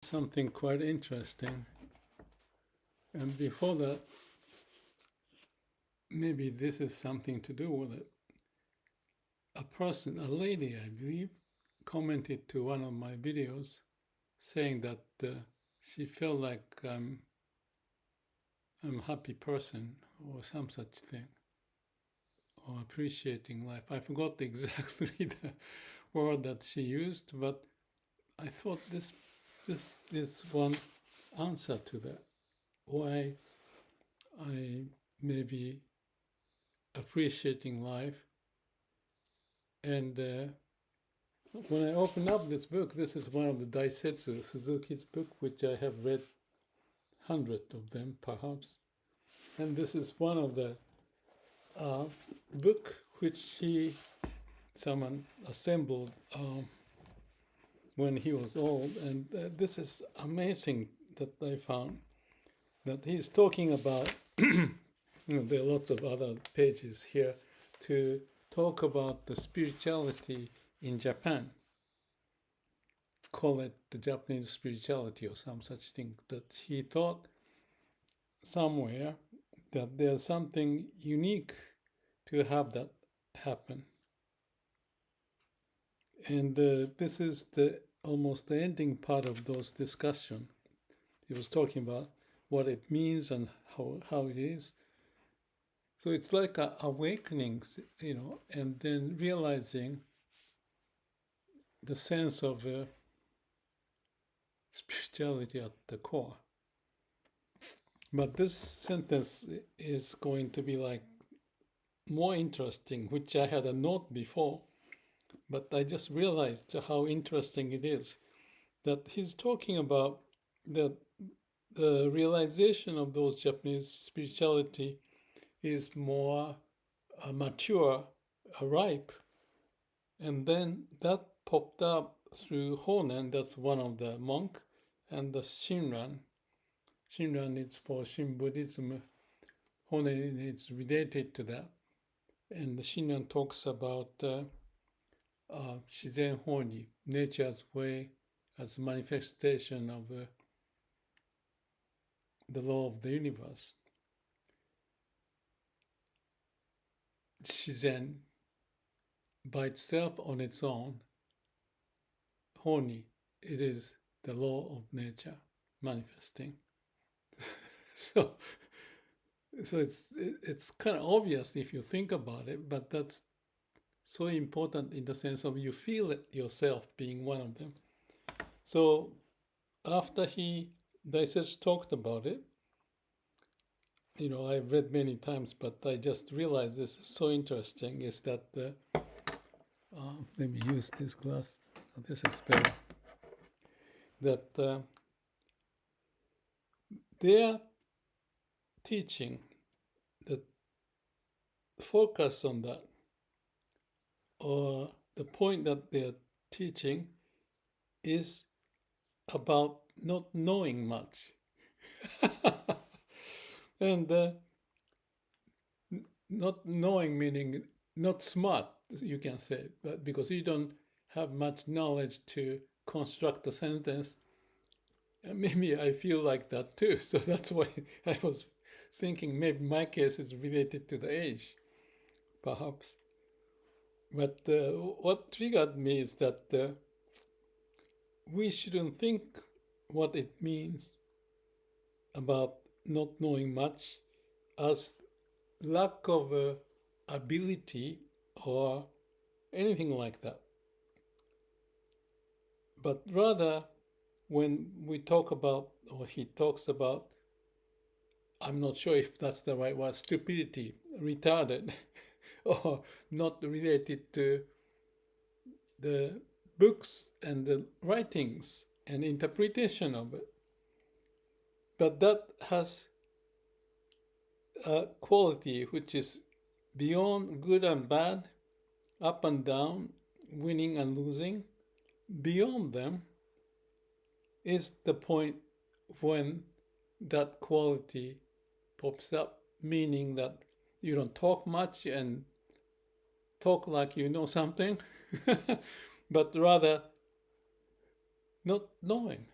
something quite interesting. And before that, maybe this is something to do with it. A lady, I believe, commented to one of my videos saying that she felt like I'm a happy person or some such thing, or appreciating life. I forgot exactly the word that she used, but I thought this is one answer to that. Why I may be appreciating life. And when I open up this book, this is one of the Daisetsu, Suzuki's book, which I have read hundreds of them, perhaps. And this is one of the book which someone assembled when he was old. And this is amazing that I found that he's talking about, there are lots of other pages here to talk about the spirituality in Japan. Call it the Japanese spirituality or some such thing, that he thought somewhere that there's something unique to have that happen. And this is almost the ending part of those discussion. He was talking about what it means and how it is. So it's like an awakening, and then realizing the sense of spirituality at the core. But this sentence is going to be like more interesting, which I had a note before, but I just realized how interesting it is that he's talking about the realization of those Japanese spirituality is more mature, ripe. And then that popped up through Honen, that's one of the monk, and the Shinran. Shinran is for Shin Buddhism. Honen is related to that. And the Shinran talks about Shizen Honi, nature's way as manifestation of the law of the universe. Shizen, by itself on its own, Honi, it is the law of nature manifesting. So it's kind of obvious if you think about it, but that's so important in the sense of you feel it yourself being one of them. So after Daisetsu talked about it, I've read many times, but I just realized this is so interesting, is that, let me use this glass, this is better, that their teaching, the focus on that, or the point that they're teaching is about not knowing much. And not knowing meaning not smart, you can say, but because you don't have much knowledge to construct a sentence. Maybe I feel like that too. So that's why I was thinking maybe my case is related to the age, perhaps. But what triggered me is that we shouldn't think what it means about not knowing much as lack of ability or anything like that. But rather, when we talk about, or he talks about, I'm not sure if that's the right word, stupidity, retarded, or not related to the books and the writings and interpretation of it. But that has a quality which is beyond good and bad, up and down, winning and losing. Beyond them is the point when that quality pops up, meaning that you don't talk much and talk like you know something, but rather not knowing.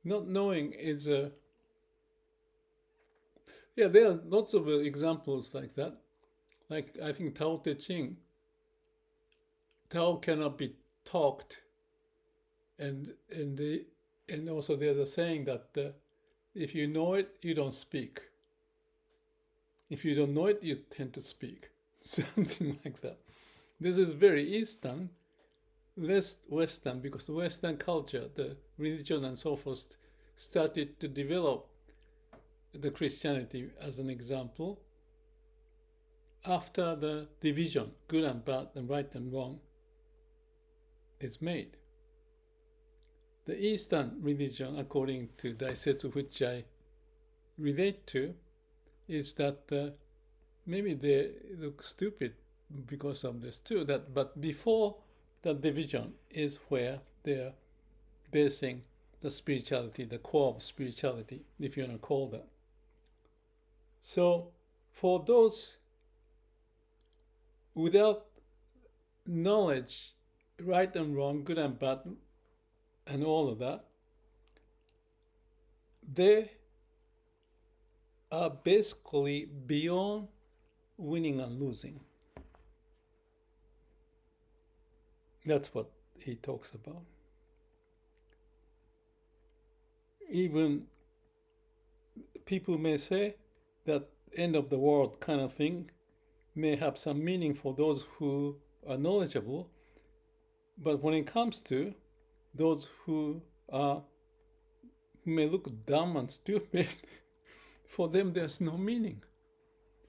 Not knowing is a yeah. There are lots of examples like that. Like I think Tao Te Ching, Tao cannot be talked, and also there's a saying that if you know it, you don't speak. If you don't know it, you tend to speak. Something like that. This is very Eastern, less Western, because the Western culture, the religion and so forth, started to develop the Christianity as an example after the division, good and bad and right and wrong, is made. The Eastern religion, according to Daisetsu, which I relate to, is that maybe they look stupid because of this too. That but before the division is where they're basing the spirituality, the core of spirituality, if you want to call that. So for those without knowledge, right and wrong, good and bad, and all of that, they are basically beyond winning and losing. That's what he talks about. Even people may say that end of the world kind of thing may have some meaning for those who are knowledgeable, but when it comes to those who may look dumb and stupid, for them there's no meaning.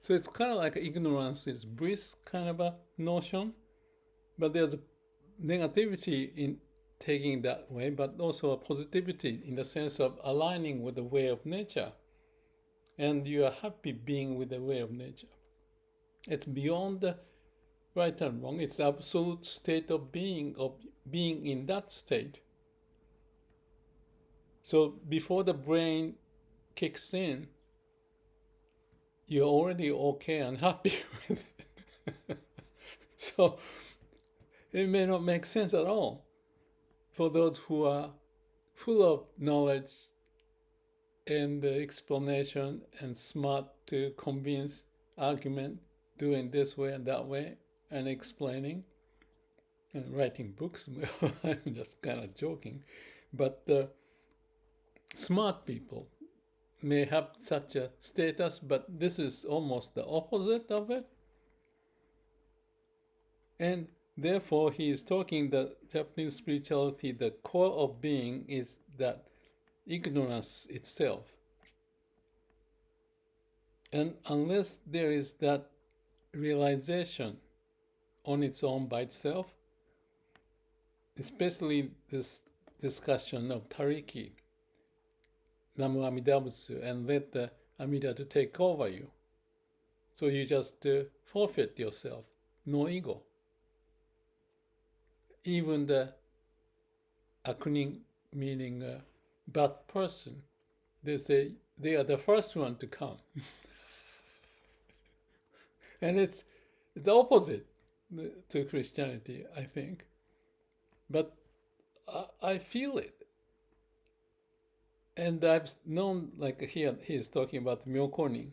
So it's kind of like ignorance is bliss kind of a notion, but there's a negativity in taking that way, but also a positivity in the sense of aligning with the way of nature. And you are happy being with the way of nature. It's beyond the right and wrong. It's the absolute state of being in that state. So before the brain kicks in, you're already okay and happy with it. So it may not make sense at all for those who are full of knowledge and explanation and smart to convince argument, doing this way and that way, and explaining and writing books. I'm just kind of joking. But smart people may have such a status, but this is almost the opposite of it. And therefore, he is talking that Japanese spirituality, the core of being is that ignorance itself. And unless there is that realization on its own by itself, especially this discussion of Tariki, Namu Amida Butsu, and let the Amida to take over you. So you just forfeit yourself, no ego. Even the akunin, meaning bad person, they say they are the first one to come. And it's the opposite to Christianity, I think. But I feel it. And I've known, like here, he's talking about myokonin,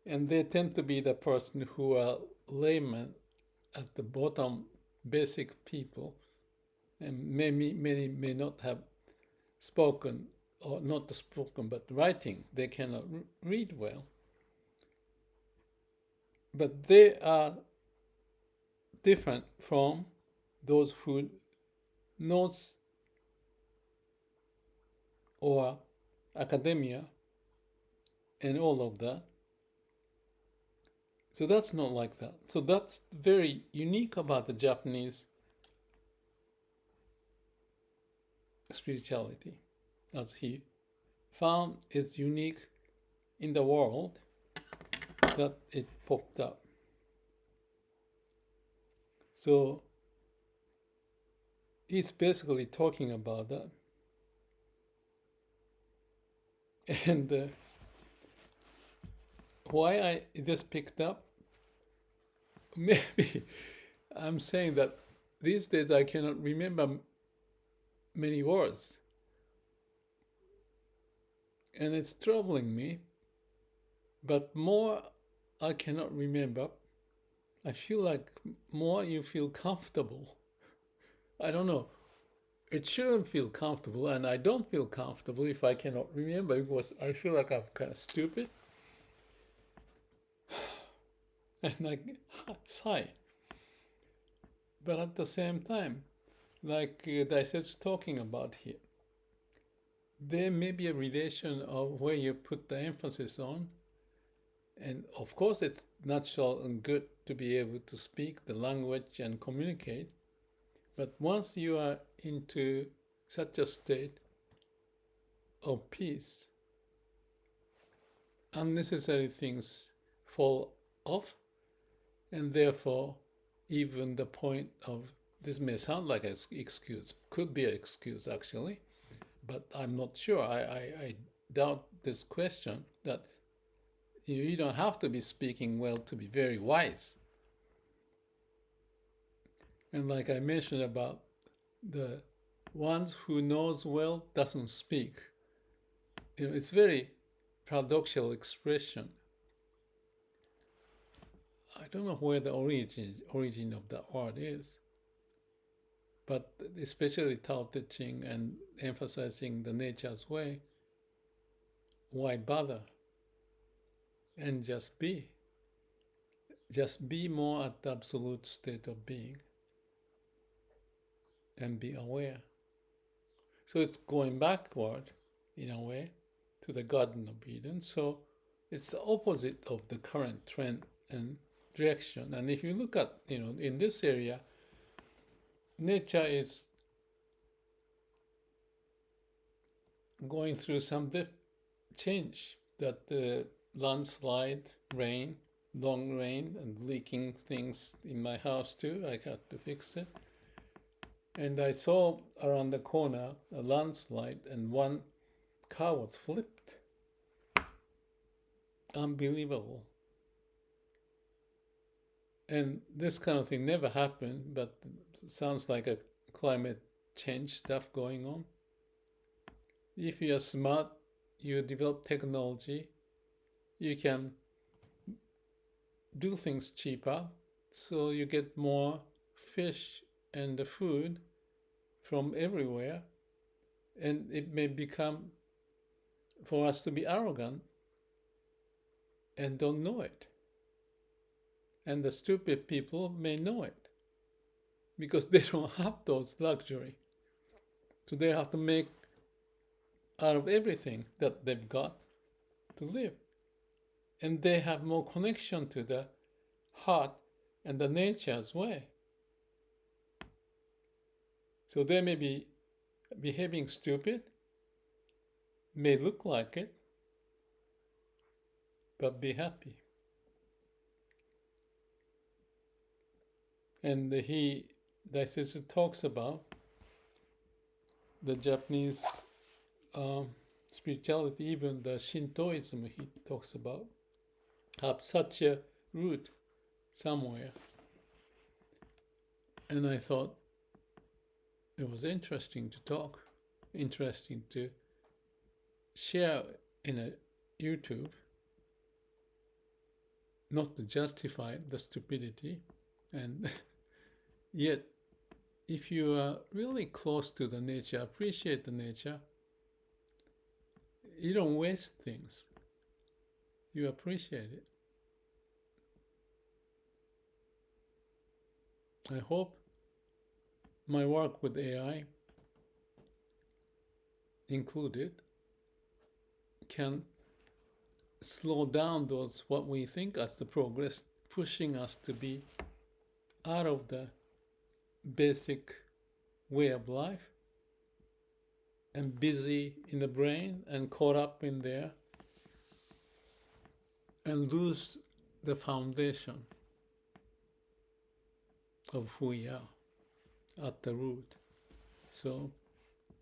and they tend to be the person who are laymen at the bottom, basic people, and many may not have spoken, or not spoken, but writing. They cannot read well. But they are different from those who knows or academia and all of that. So that's not like that. So that's very unique about the Japanese spirituality, as he found is unique in the world, that it popped up. So he's basically talking about that. And why I this picked up, maybe I'm saying that these days I cannot remember many words. And it's troubling me, but more I cannot remember. I feel like more you feel comfortable. I don't know. It shouldn't feel comfortable, and I don't feel comfortable if I cannot remember because I feel like I'm kind of stupid. And I sigh. But at the same time, like Daisetsu's talking about here, there may be a relation of where you put the emphasis on. And of course, it's natural and good to be able to speak the language and communicate. But once you are into such a state of peace, unnecessary things fall off, and therefore, even the point of this may sound like an excuse, could be an excuse actually, but I'm not sure. I doubt this question that you don't have to be speaking well to be very wise. And like I mentioned about the ones who knows well doesn't speak. It's very paradoxical expression. I don't know where the origin of that word is, but especially Tao Te Ching and emphasizing the nature's way. Why bother? And just be. Just be more at the absolute state of being and be aware. So it's going backward in a way to the Garden of Eden. So it's the opposite of the current trend and direction. And if you look at, in this area, nature is going through some change, that the landslide, rain, long rain, and leaking things in my house too. I had to fix it. And I saw around the corner a landslide, and one car was flipped. Unbelievable. And this kind of thing never happened, but it sounds like a climate change stuff going on. If you are smart, you develop technology, you can do things cheaper, so you get more fish and the food from everywhere, and it may become for us to be arrogant and don't know it. And the stupid people may know it because they don't have those luxury. So they have to make out of everything that they've got to live. And they have more connection to the heart and the nature's way. So they may be behaving stupid, may look like it, but be happy. And Daisetsu talks about the Japanese spirituality, even the Shintoism he talks about, have such a root somewhere. And I thought it was interesting to talk, interesting to share in a YouTube, not to justify the stupidity. And yet, if you are really close to the nature, appreciate the nature, you don't waste things. You appreciate it. I hope my work with AI included can slow down those what we think as the progress, pushing us to be out of the basic way of life and busy in the brain and caught up in there and lose the foundation of who we are at the root. So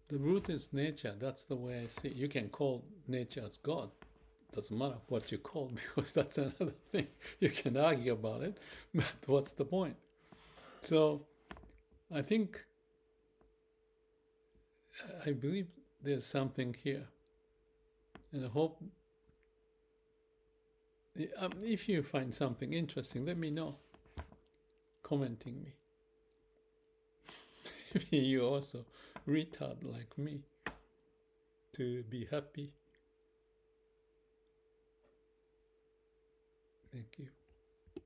the root is nature. That's the way I see it. You can call nature as God. Doesn't matter what you call, because that's another thing. You can argue about it, but what's the point? So I believe there's something here. And I hope if you find something interesting, let me know. Commenting me. Maybe you also retard like me to be happy. Thank you.